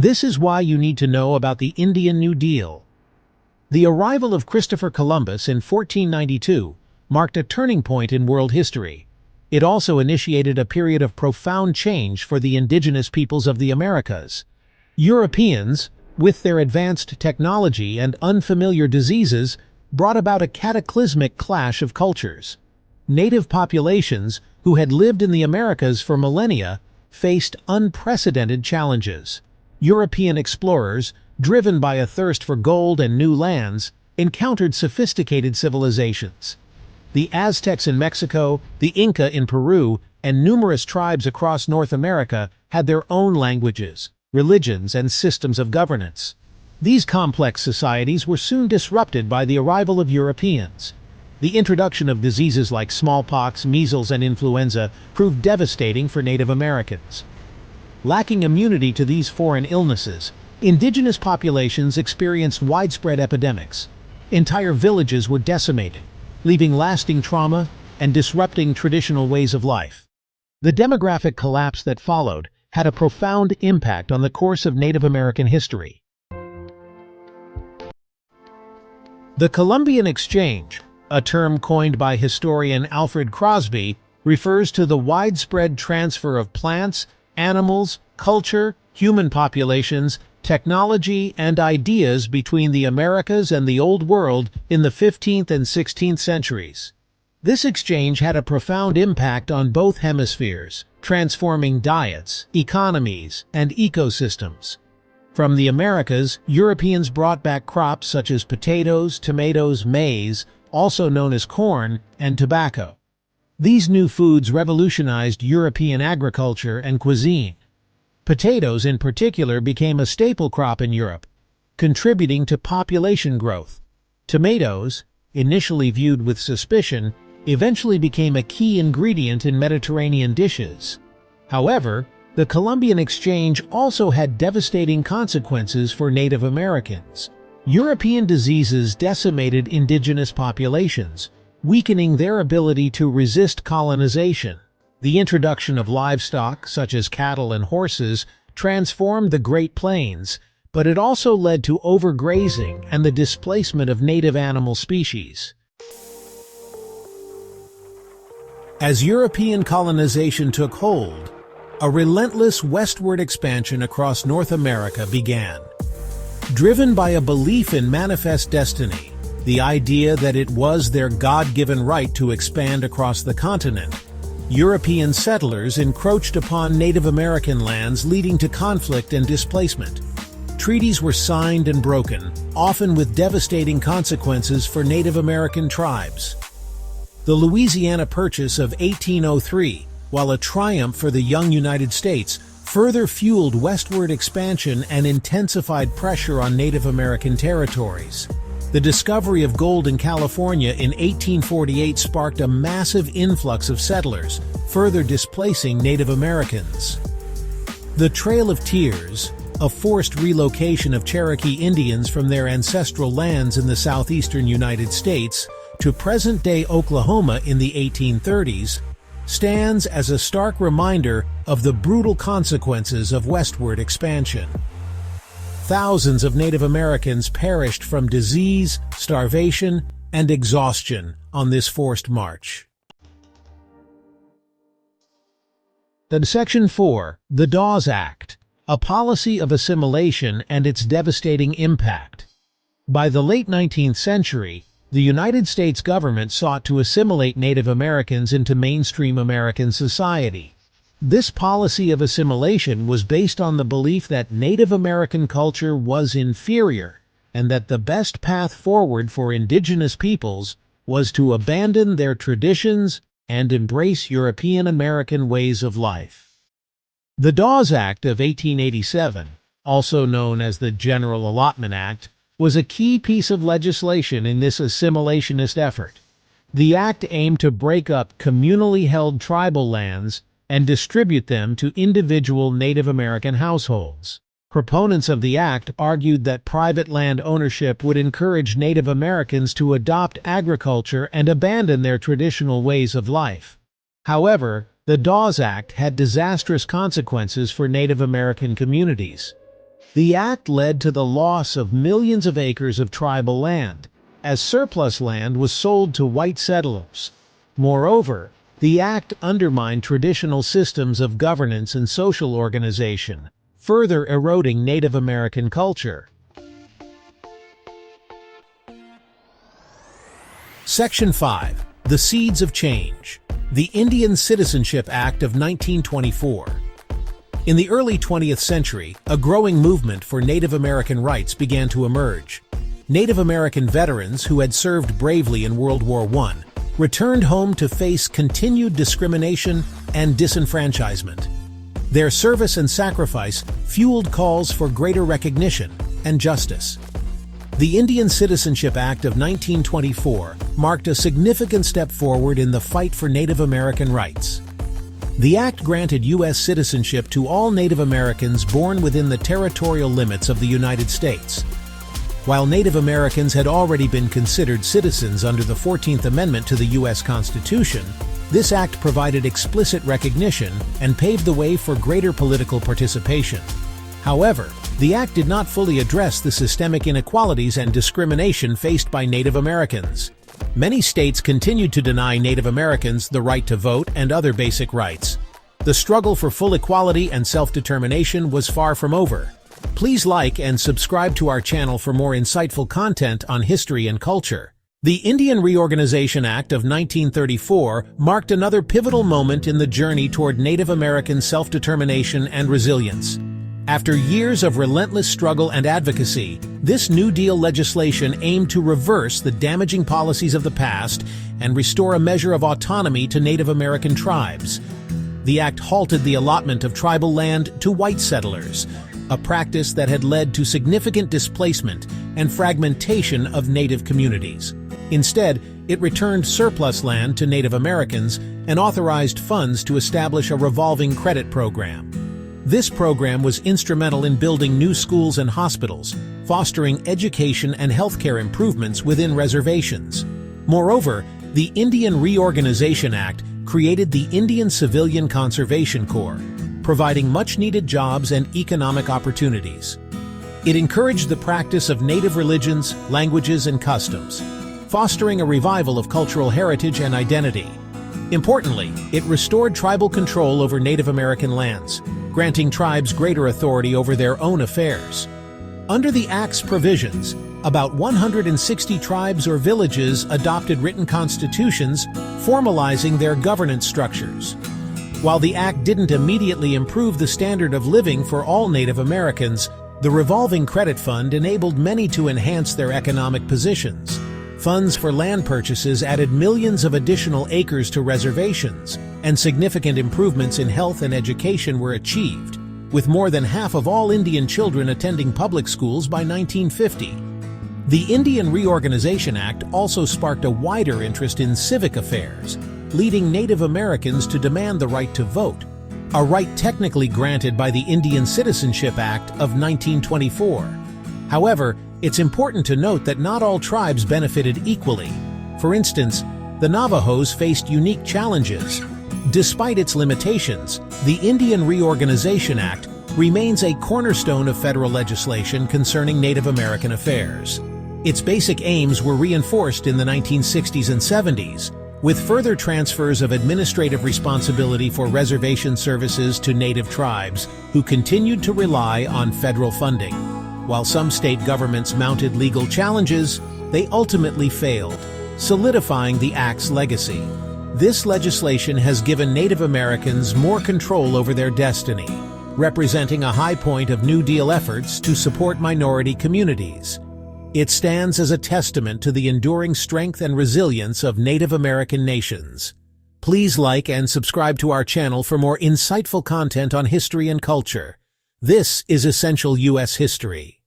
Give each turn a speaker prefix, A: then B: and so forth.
A: This is why you need to know about the Indian New Deal. The arrival of Christopher Columbus in 1492 marked a turning point in world history. It also initiated a period of profound change for the indigenous peoples of the Americas. Europeans, with their advanced technology and unfamiliar diseases, brought about a cataclysmic clash of cultures. Native populations, who had lived in the Americas for millennia, faced unprecedented challenges. European explorers, driven by a thirst for gold and new lands, encountered sophisticated civilizations. The Aztecs in Mexico, the Inca in Peru, and numerous tribes across North America had their own languages, religions, and systems of governance. These complex societies were soon disrupted by the arrival of Europeans. The introduction of diseases like smallpox, measles, and influenza proved devastating for Native Americans. Lacking immunity to these foreign illnesses, indigenous populations experienced widespread epidemics. Entire villages were decimated, leaving lasting trauma and disrupting traditional ways of life. The demographic collapse that followed had a profound impact on the course of Native American history. The Columbian Exchange, a term coined by historian Alfred Crosby, refers to the widespread transfer of plants, animals, culture, human populations, technology, and ideas between the Americas and the Old World in the 15th and 16th centuries. This exchange had a profound impact on both hemispheres, transforming diets, economies, and ecosystems. From the Americas, Europeans brought back crops such as potatoes, tomatoes, maize, also known as corn, and tobacco. These new foods revolutionized European agriculture and cuisine. Potatoes in particular became a staple crop in Europe, contributing to population growth. Tomatoes, initially viewed with suspicion, eventually became a key ingredient in Mediterranean dishes. However, the Columbian Exchange also had devastating consequences for Native Americans. European diseases decimated indigenous populations, weakening their ability to resist colonization. The introduction of livestock, such as cattle and horses, transformed the Great Plains, but it also led to overgrazing and the displacement of native animal species. As European colonization took hold, a relentless westward expansion across North America began. Driven by a belief in manifest destiny, the idea that it was their God-given right to expand across the continent, European settlers encroached upon Native American lands, leading to conflict and displacement. Treaties were signed and broken, often with devastating consequences for Native American tribes. The Louisiana Purchase of 1803, while a triumph for the young United States, further fueled westward expansion and intensified pressure on Native American territories. The discovery of gold in California in 1848 sparked a massive influx of settlers, further displacing Native Americans. The Trail of Tears, a forced relocation of Cherokee Indians from their ancestral lands in the southeastern United States to present-day Oklahoma in the 1830s, stands as a stark reminder of the brutal consequences of westward expansion. Thousands of Native Americans perished from disease, starvation, and exhaustion on this forced march. Section 4. The Dawes Act, a policy of assimilation and its devastating impact. By the late 19th century, the United States government sought to assimilate Native Americans into mainstream American society. This policy of assimilation was based on the belief that Native American culture was inferior and that the best path forward for indigenous peoples was to abandon their traditions and embrace European American ways of life. The Dawes Act of 1887, also known as the General Allotment Act, was a key piece of legislation in this assimilationist effort. The act aimed to break up communally held tribal lands and distribute them to individual Native American households. Proponents of the act argued that private land ownership would encourage Native Americans to adopt agriculture and abandon their traditional ways of life. However, the Dawes Act had disastrous consequences for Native American communities. The act led to the loss of millions of acres of tribal land, as surplus land was sold to white settlers. Moreover, the act undermined traditional systems of governance and social organization, further eroding Native American culture. Section 5. The Seeds of Change. The Indian Citizenship Act of 1924. In the early 20th century, a growing movement for Native American rights began to emerge. Native American veterans who had served bravely in World War I returned home to face continued discrimination and disenfranchisement. Their service and sacrifice fueled calls for greater recognition and justice. The Indian Citizenship Act of 1924 marked a significant step forward in the fight for Native American rights. The act granted U.S. citizenship to all Native Americans born within the territorial limits of the United States. While Native Americans had already been considered citizens under the 14th Amendment to the U.S. Constitution, this act provided explicit recognition and paved the way for greater political participation. However, the act did not fully address the systemic inequalities and discrimination faced by Native Americans. Many states continued to deny Native Americans the right to vote and other basic rights. The struggle for full equality and self-determination was far from over. Please like and subscribe to our channel for more insightful content on history and culture. The Indian Reorganization Act of 1934 marked another pivotal moment in the journey toward Native American self-determination and resilience. After years of relentless struggle and advocacy, this New Deal legislation aimed to reverse the damaging policies of the past and restore a measure of autonomy to Native American tribes. The act halted the allotment of tribal land to white settlers, a practice that had led to significant displacement and fragmentation of Native communities. Instead, it returned surplus land to Native Americans and authorized funds to establish a revolving credit program. This program was instrumental in building new schools and hospitals, fostering education and healthcare improvements within reservations. Moreover, the Indian Reorganization Act created the Indian Civilian Conservation Corps, providing much-needed jobs and economic opportunities. It encouraged the practice of native religions, languages, and customs, fostering a revival of cultural heritage and identity. Importantly, it restored tribal control over Native American lands, granting tribes greater authority over their own affairs. Under the Act's provisions, about 160 tribes or villages adopted written constitutions, formalizing their governance structures. While the Act didn't immediately improve the standard of living for all Native Americans, the revolving credit fund enabled many to enhance their economic positions. Funds for land purchases added millions of additional acres to reservations, and significant improvements in health and education were achieved, with more than half of all Indian children attending public schools by 1950. The Indian Reorganization Act also sparked a wider interest in civic affairs, leading Native Americans to demand the right to vote, a right technically granted by the Indian Citizenship Act of 1924. However, it's important to note that not all tribes benefited equally. For instance, the Navajos faced unique challenges. Despite its limitations, the Indian Reorganization Act remains a cornerstone of federal legislation concerning Native American affairs. Its basic aims were reinforced in the 1960s and 70s, with further transfers of administrative responsibility for reservation services to Native tribes who continued to rely on federal funding. While some state governments mounted legal challenges, they ultimately failed, solidifying the Act's legacy. This legislation has given Native Americans more control over their destiny, representing a high point of New Deal efforts to support minority communities. It stands as a testament to the enduring strength and resilience of Native American nations. Please like and subscribe to our channel for more insightful content on history and culture. This is Essential U.S. History.